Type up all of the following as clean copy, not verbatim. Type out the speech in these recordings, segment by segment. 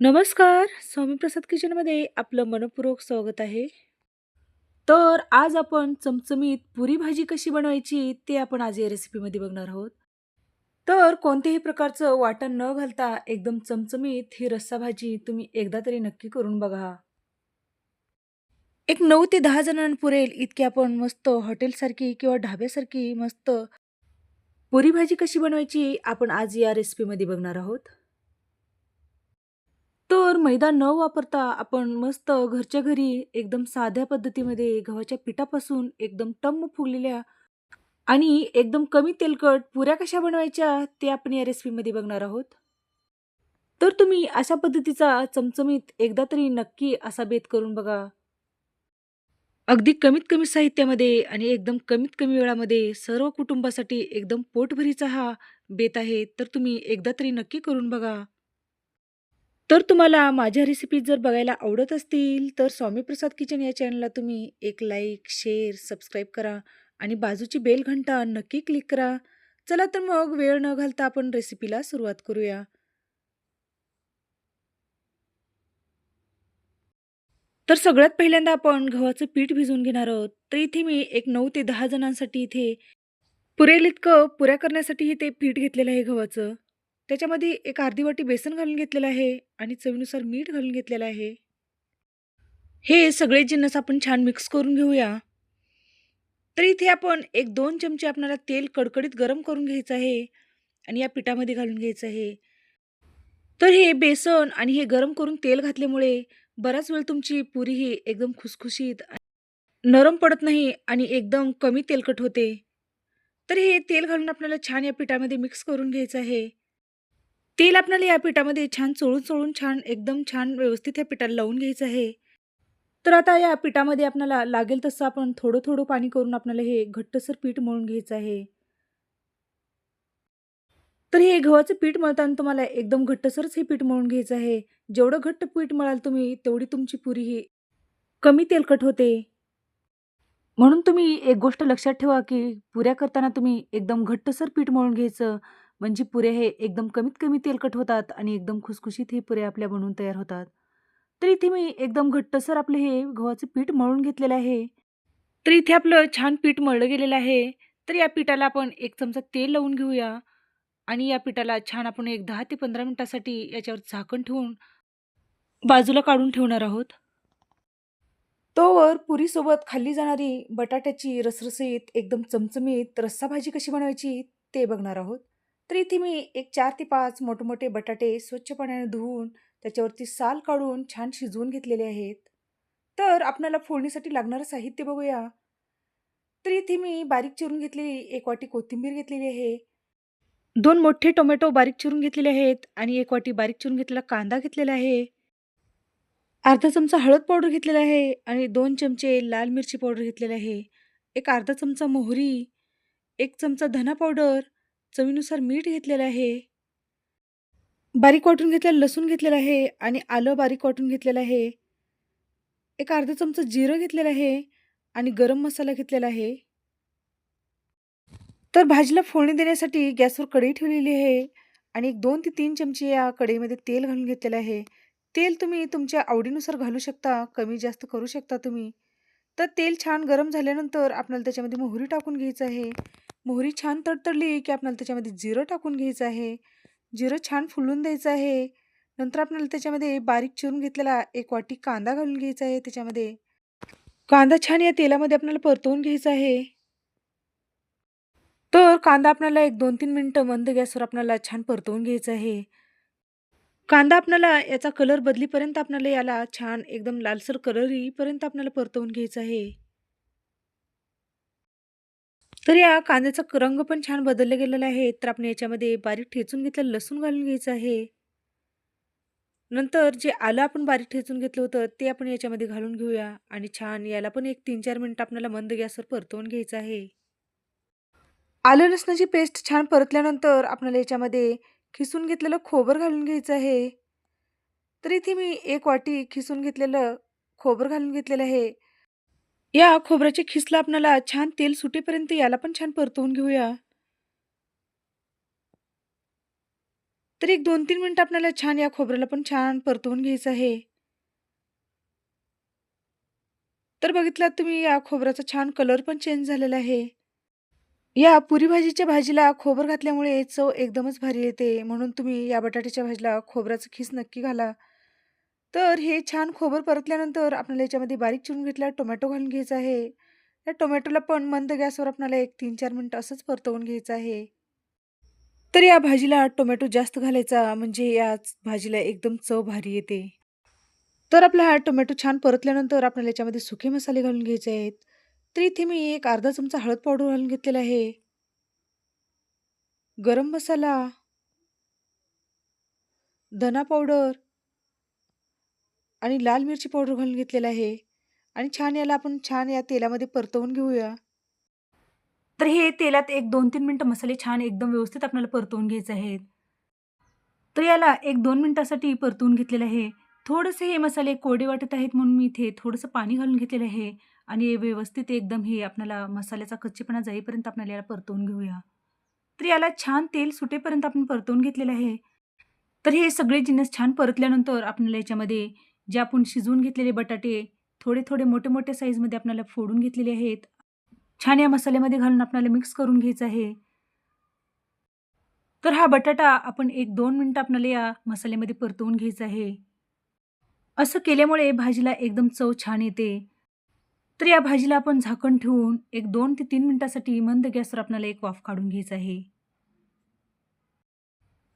नमस्कार. स्वामी प्रसाद किचनमध्ये आपलं मनःपूर्वक स्वागत आहे. तर आज आपण चमचमीत पुरी भाजी कशी बनवायची ते आपण आज या रेसिपीमध्ये बघणार आहोत. तर कोणत्याही प्रकारचं वाटण न घालता एकदम चमचमीत ही रस्सा भाजी तुम्ही एकदा तरी नक्की करून बघा. एक 9 ते 10 जणांना पुरेल इतकी आपण मस्त हॉटेलसारखी किंवा ढाब्यासारखी मस्त पुरी भाजी कशी बनवायची आपण आज या रेसिपीमध्ये बघणार आहोत. तर मैदा न वापरता आपण मस्त घरच्या घरी एकदम साध्या पद्धतीमध्ये गव्हाच्या पिठापासून एकदम टम्म फुगलेल्या आणि एकदम कमी तेलकट पुऱ्या कशा बनवायच्या ते आपण या रेसिपीमध्ये बघणार आहोत. तर तुम्ही अशा पद्धतीचा चमचमीत एकदा तरी नक्की असा बेत करून बघा. अगदी कमीत कमी साहित्यामध्ये आणि एकदम कमीत कमी वेळामध्ये सर्व कुटुंबासाठी एकदम पोटभरीचा हा बेत आहे. तर तुम्ही एकदा तरी नक्की करून बघा. तर तुम्हाला माझ्या रेसिपीज जर बघायला आवडत असतील, तर स्वामी प्रसाद किचन या चॅनलला तुम्ही एक लाईक, शेअर, सबस्क्राईब करा आणि बाजूची बेल घंटा नक्की क्लिक करा. चला तर मग वेळ न घालता आपण रेसिपीला सुरुवात करूया. तर सगळ्यात पहिल्यांदा आपण गव्हाचं पीठ भिजवून घेणार आहोत. तर इथे मी एक 9 ते 10 जणांसाठी इथे पुरेल इतकं पुऱ्या करण्यासाठी हे ते पीठ घेतलेलं आहे गव्हाचं. त्याच्यामध्ये एक अर्धी वाटी बेसन घालून घेतलेलं आहे आणि चवीनुसार मीठ घालून घेतलेलं आहे. हे सगळे जिन्नस आपण छान मिक्स करून घेऊया. तर इथे आपण एक 2 चमचे आपल्याला तेल कडकडीत गरम करून घ्यायचं आहे आणि या पिठामध्ये घालून घ्यायचं आहे. तर हे बेसन आणि हे गरम करून तेल घातल्यामुळे बराच वेळ तुमची पुरी ही एकदम खुसखुशीत नरम पडत नाही आणि एकदम कमी तेलकट होते. तर हे तेल घालून आपल्याला छान या पिठामध्ये मिक्स करून घ्यायचं आहे. तेल आपल्याला या पिठामध्ये छान चोळून-चोळून छान एकदम छान व्यवस्थित या पिठाला लावून घ्यायचं आहे. तर आता या पिठामध्ये आपल्याला लागेल तसं आपण थोडं-थोडं पाणी करून आपल्याला हे घट्टसर पीठ मळून घ्यायचं आहे. तर हे गव्हाचं पीठ मळताना तुम्हाला एकदम घट्टसरच हे पीठ मळून घ्यायचं आहे. जेवढं घट्ट पीठ मळाल तुम्ही, तेवढी तुमची पुरी ही कमी तेलकट होते. म्हणून तुम्ही एक गोष्ट लक्षात ठेवा, की पुऱ्या करताना तुम्ही एकदम घट्टसर पीठ मळून घ्यायचं. म्हणजे पुऱ्या हे एकदम कमीत कमी तेलकट होतात आणि एकदम खुसखुशीत हे पुऱ्या आपल्या बनवून तयार होतात. तर इथे मी एकदम घट्टसर आपलं हे गव्हाचं पीठ मळून घेतलेलं आहे. तर इथे आपलं छान पीठ मळलं गेलेलं आहे. तर या पिठाला आपण 1 चमचा तेल लावून घेऊया आणि या पिठाला छान आपण एक 10 ते 15 मिनिटासाठी याच्यावर झाकण ठेवून बाजूला काढून ठेवणार आहोत. तोवर पुरीसोबत खाल्ली जाणारी बटाट्याची रसरशीत एकदम चमचमीत रस्सा भाजी कशी बनवायची ते बघणार आहोत. तर इथे मी एक 4 ते 5 मोठे-मोठे बटाटे स्वच्छ पाण्याने धुवून त्याच्यावरती साल काढून छान शिजवून घेतलेले आहेत. तर आपल्याला फोडणीसाठी लागणारं साहित्य बघूया. तर इथे मी बारीक चिरून घेतलेली 1 वाटी कोथिंबीर घेतलेली आहे. 2 मोठे टोमॅटो बारीक चिरून घेतलेले आहेत आणि 1 वाटी बारीक चिरून घेतलेला कांदा घेतलेला आहे. अर्धा चमचा हळद पावडर घेतलेला आहे आणि 2 चमचे लाल मिरची पावडर घेतलेला आहे. एक अर्धा चमचा मोहरी, 1 चमचा धना पावडर, चवीनुसार मीठ घेतलेलं आहे. बारीक वाटून घेतलेलं लसूण घेतलेलं आहे आणि आलं बारीक वाटून घेतलेलं आहे. एक अर्धा चमचा जिरं घेतलेलं आहे आणि गरम मसाला घेतलेला आहे. तर भाजीला फोडणी देण्यासाठी गॅसवर कढई ठेवलेली आहे आणि एक 2 ते 3 चमचे या कढईमध्ये तेल घालून घेतलेलं आहे. तेल तुम्ही तुमच्या आवडीनुसार घालू शकता, कमी जास्त करू शकता तुम्ही. तर तेल छान गरम झाल्यानंतर आपल्याला त्याच्यामध्ये मोहरी टाकून घ्यायचं आहे. मोहरी छान तडतडली की आपल्याला त्याच्यामध्ये जिरं टाकून घ्यायचं आहे. जिरं छान फुलून द्यायचं आहे. नंतर आपल्याला त्याच्यामध्ये बारीक चिरून घेतलेला 1 वाटी कांदा घालून घ्यायचा आहे त्याच्यामध्ये. कांदा छान या तेलामध्ये आपल्याला परतवून घ्यायचा आहे. तर कांदा आपल्याला एक 2-3 मिनिटं मंद गॅसवर आपल्याला छान परतवून घ्यायचा आहे. कांदा आपल्याला याचा कलर बदलीपर्यंत आपल्याला याला छान एकदम लालसर कलर येईपर्यंत आपल्याला परतवून घ्यायचं आहे. तर या कांद्याचा रंग पण छान बदलला गेलेला आहे. तर आपण याच्यामध्ये बारीक ठेचून घेतलेलं लसूण घालून घ्यायचं आहे. नंतर जे आलं आपण बारीक ठेचून घेतलं होतं ते आपण याच्यामध्ये घालून घेऊया आणि छान याला पण एक 3-4 मिनिटं आपल्याला मंद गॅसवर परतवून घ्यायचं आहे. आलं लसणाची पेस्ट छान परतल्यानंतर आपल्याला याच्यामध्ये खिसून घेतलेलं खोबरं घालून घ्यायचं आहे. तर इथे मी 1 वाटी खिसून घेतलेलं खोबरं घालून घेतलेलं आहे. या खोबऱ्याच्या खिसला आपल्याला छान तेल सुटेपर्यंत याला पण छान परतवून घेऊया. तर एक 2-3 मिनिटं आपल्याला छान या खोबऱ्याला पण छान परतवून घ्यायचं आहे. तर बघितलात तुम्ही या खोबऱ्याचा छान कलर पण चेंज झालेला आहे. या पुरी भाजीच्या भाजीला खोबरं घातल्यामुळे चव एकदमच भारी येते. म्हणून तुम्ही या बटाट्याच्या भाजीला खोबऱ्याचा खीस नक्की घाला. तर हे छान खोबरं परतल्यानंतर आपल्याला याच्यामध्ये बारीक चिरून घेतलेला टोमॅटो घालून घ्यायचा आहे. या टोमॅटोला पण मंद गॅसवर आपल्याला एक 3-4 मिनिटं असंच परतवून घ्यायचं आहे. तर या भाजीला टोमॅटो जास्त घालायचा म्हणजे या भाजीला एकदम चव भारी येते. तर आपला हा टोमॅटो छान परतल्यानंतर आपल्याला याच्यामध्ये सुके मसाले घालून घ्यायचे आहेत. तर इथे मी एक अर्धा चमचा हळद पावडर घालून घेतलेला आहे. गरम मसाला, धना पावडर आणि लाल मिरची पावडर घालून घेतलेला आहे. आणि छान याला आपण छान या तेलामध्ये परतवून घेऊया. तर हे तेलात एक 2-3 मिनिटं मसाले छान एकदम व्यवस्थित आपल्याला परतवून घ्यायचे आहेत. तर याला एक 2 मिनिटासाठी परतवून घेतलेलं आहे. थोडेसे हे मसाले कोरडे वाटत आहेत म्हणून मी इथे थोडंसं पाणी घालून घेतलेलं आहे आणि व्यवस्थित एकदम हे आपल्याला मसाल्याचा कच्चेपणा जाईपर्यंत आपल्याला याला परतवून घेऊया. तर याला छान तेल सुटेपर्यंत आपण परतवून घेतलेलं आहे. तर हे सगळे जिन्नस छान परतल्यानंतर आपल्याला याच्यामध्ये जे आपण शिजवून घेतलेले बटाटे थोडे-थोडे, मोठे-मोठे साईजमध्ये आपल्याला फोडून घेतलेले आहेत. छान या मसाल्यामध्ये घालून आपल्याला मिक्स करून घ्यायचं आहे. तर हा बटाटा आपण 1-2 मिनिटं आपल्याला या मसाल्यामध्ये परतवून घ्यायचा आहे. असं केल्यामुळे भाजीला एकदम चव छान येते. तर या भाजीला आपण झाकण ठेवून एक 2 ते 3 मिनिटासाठी मंद गॅसवर आपल्याला एक वाफ काढून घ्यायचं आहे.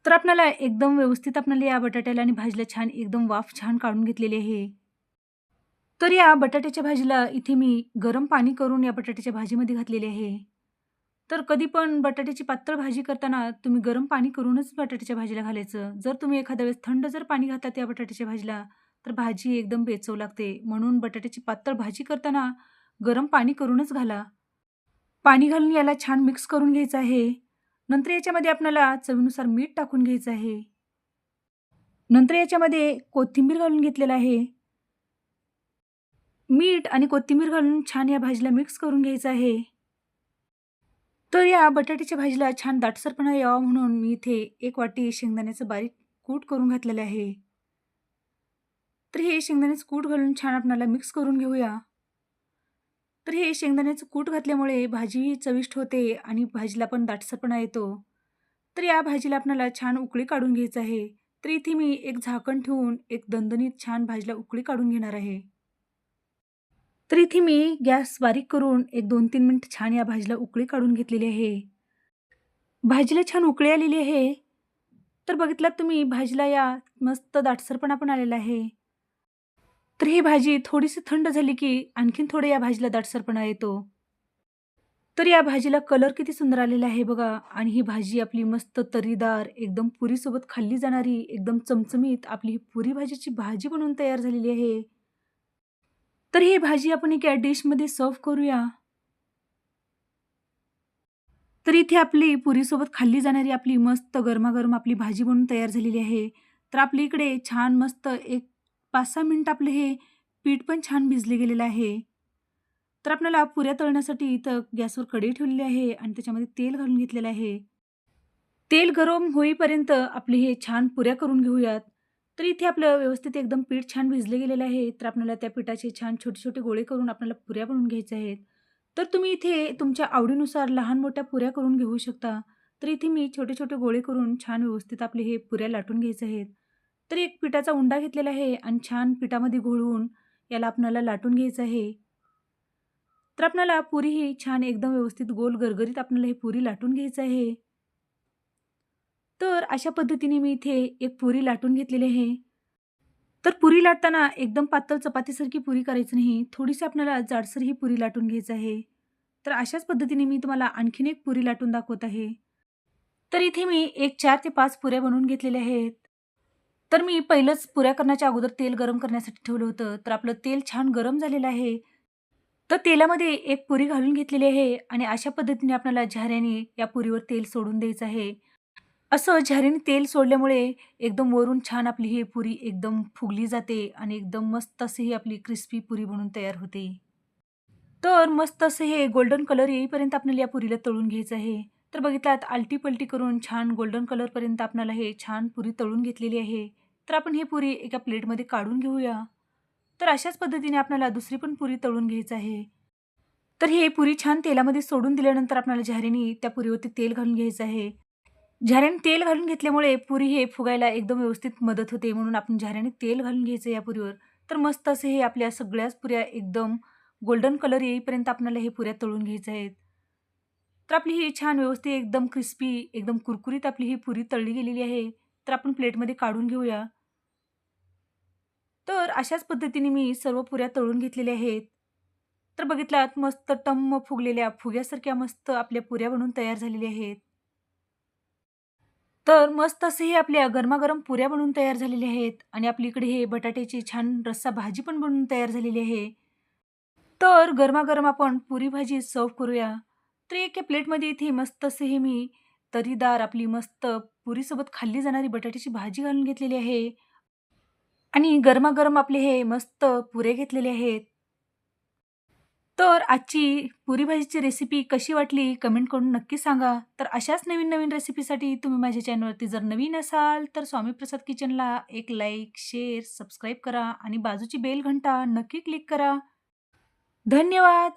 तर आपल्याला एकदम व्यवस्थित आपल्याला या बटाट्याला आणि भाजीला छान एकदम वाफ छान काढून घेतलेली आहे. तर या बटाट्याच्या भाजीला इथे मी गरम पाणी करून या बटाट्याच्या भाजीमध्ये घातलेले आहे. तर कधी पण बटाट्याची पातळ भाजी करताना तुम्ही गरम पाणी करूनच बटाट्याच्या भाजीला घालायचं. जर तुम्ही एखाद्या वेळेस थंड जर पाणी घातलं त्या बटाट्याच्या भाजीला, तर भाजी एकदम बेचव लागते. म्हणून बटाट्याची पातळ भाजी करताना गरम पाणी करूनच घाला. पाणी घालून याला छान मिक्स करून घ्यायचं आहे. नंतर याच्यामध्ये आपल्याला चवीनुसार मीठ टाकून घ्यायचं आहे. नंतर याच्यामध्ये कोथिंबीर घालून घेतलेलं आहे. मीठ आणि कोथिंबीर घालून छान या भाजीला मिक्स करून घ्यायचं आहे. तर या बटाट्याच्या भाजीला छान दाटसरपणा यावा म्हणून मी इथे 1 वाटी शेंगदाण्याचं बारीक कूट करून घातलेलं आहे. तर हे शेंगदाण्याचं कूट घालून छान आपल्याला मिक्स करून घेऊया. तर हे शेंगदाण्याचं कूट घातल्यामुळे भाजी चविष्ट होते आणि भाजीला पण दाटसरपणा येतो. तर या भाजीला आपल्याला छान उकळी काढून घ्यायचं आहे. तर इथे मी एक झाकण ठेवून एक दणदणीत छान भाजीला उकळी काढून घेणार आहे. तर इथे मी गॅस बारीक करून एक 2-3 मिनिट छान या भाजीला उकळी काढून घेतलेली आहे. भाजीला छान उकळी आलेली आहे. तर बघितलात तुम्ही भाजीला या मस्त दाटसरपणा पण आलेला आहे. तर ही भाजी थोडीशी थंड झाली की आणखीन थोडं या भाजीला दाटसरपणा येतो. तर या भाजीला कलर किती सुंदर आलेला आहे बघा आणि ही भाजी आपली मस्त तर्रीदार, एकदम पुरीसोबत खाल्ली जाणारी, एकदम चमचमीत आपली ही पुरी भाजीची भाजी बनवून तयार झालेली आहे. तर ही भाजी आपण एका डिशमध्ये सर्व्ह करूया. तर इथे आपली पुरीसोबत खाल्ली जाणारी आपली मस्त गरमागरम आपली भाजी बनून तयार झालेली आहे. तर आपल्या इकडे छान मस्त एक 5-6 मिनिटं आपलं हे पीठ पण छान भिजले गेलेलं आहे. तर आपल्याला पुऱ्या तळण्यासाठी इथं गॅसवर कढई ठेवलेली आहे आणि त्याच्यामध्ये तेल घालून घेतलेलं आहे. तेल गरम होईपर्यंत आपले हे छान पुऱ्या करून घेऊयात. तर इथे आपलं व्यवस्थित एकदम पीठ छान भिजले गेलेलं आहे. तर आपल्याला त्या पिठाचे छान छोटे-छोटे गोळे करून आपल्याला पुऱ्या बनवून घ्यायच्या आहेत. तर तुम्ही इथे तुमच्या आवडीनुसार लहान-मोठ्या पुऱ्या करून घेऊ शकता. तर इथे मी छोटे-छोटे गोळे करून छान व्यवस्थित आपले हे पुऱ्या लाटून घ्यायचे आहेत. तर एक पिठाचा उंडा घेतलेला आहे आणि छान पिठामध्ये घोळवून याला आपल्याला लाटून घ्यायचं आहे. तर आपल्याला पुरी ही छान एकदम व्यवस्थित गोल गरगरीत आपल्याला ही पुरी लाटून घ्यायचं आहे. तर अशा पद्धतीने मी इथे एक पुरी लाटून घेतलेली आहे. तर पुरी लाटताना एकदम पातळ चपातीसारखी पुरी करायची नाही. थोडीशी आपल्याला जाडसर ही पुरी लाटून घ्यायचं आहे. तर अशाच पद्धतीने मी तुम्हाला आणखीन एक पुरी लाटून दाखवत आहे. तर इथे मी एक 4 ते 5 पुऱ्या बनवून घेतलेल्या आहेत. तर मी पहिलंच पुऱ्या करण्याच्या अगोदर तेल गरम करण्यासाठी ठेवलं होतं. तर आपलं तेल छान गरम झालेलं आहे. तर तेलामध्ये एक पुरी घालून घेतलेली आहे आणि अशा पद्धतीने आपल्याला झाऱ्याने या पुरीवर तेल सोडून द्यायचं आहे. असं झारीने तेल सोडल्यामुळे एकदम वरून छान आपली ही पुरी एकदम फुगली जाते आणि एकदम मस्त अशी ही आपली क्रिस्पी पुरी बनून तयार होते. तर मस्त असं हे गोल्डन कलर येईपर्यंत आपल्याला या पुरीला तळून घ्यायचं आहे. तर बघितलात आलटी-पलटी करून छान गोल्डन कलरपर्यंत आपल्याला हे छान पुरी तळून घेतलेली आहे. तर आपण ही पुरी एका प्लेटमध्ये काढून घेऊया. तर अशाच पद्धतीने आपल्याला दुसरी पण पुरी तळून घ्यायचं आहे. तर ही पुरी छान तेलामध्ये सोडून दिल्यानंतर आपल्याला झाऱ्याने त्या पुरीवरती तेल घालून घ्यायचं आहे. झाऱ्याने तेल घालून घेतल्यामुळे पुरी हे फुगायला एकदम व्यवस्थित मदत होते. म्हणून आपण झाऱ्याने तेल घालून घ्यायचं या पुरीवर. तर मस्त असे हे आपल्या सगळ्याच पुऱ्या एकदम गोल्डन कलर येईपर्यंत आपल्याला हे पुऱ्या तळून घ्यायच्या आहेत. तर आपली ही छान व्यवस्थित एकदम क्रिस्पी, एकदम कुरकुरीत आपली ही पुरी तळली गेलेली आहे. तर आपण प्लेटमध्ये काढून घेऊया. तर अशाच पद्धतीने मी सर्व पुऱ्या तळून घेतलेल्या आहेत. तर बघितलात मस्त टम्म फुगलेल्या फुग्यासारख्या मस्त आपल्या पुऱ्या बनून तयार झालेल्या आहेत. तर मस्त असे हे आपल्या गरमागरम पुऱ्या बनून तयार झालेल्या आहेत आणि आपली इकडे हे बटाट्याची छान रस्सा भाजी पण बनवून तयार झालेली आहे. तर गरमागरम आपण पुरी भाजी सर्व्ह करूया. तर एका प्लेटमध्ये इथे मस्त असे हे मी तर्रीदार आपली मस्त पुरीसोबत खाल्ली जाणारी बटाट्याची भाजी घालून घेतलेली आहे आणि गरमागरम आपले हे मस्त पुरे घेतलेले आहेत. तर आजची पुरी भाजीची रेसिपी कशी वाटली कमेंट करून नक्की सांगा. तर अशाच नवीन-नवीन रेसिपीसाठी तुम्ही माझ्या चॅनलवरती जर नवीन असाल, तर स्वामी प्रसाद किचनला एक लाईक, शेअर, सबस्क्राईब करा आणि बाजूची बेल घंटा नक्की क्लिक करा. धन्यवाद.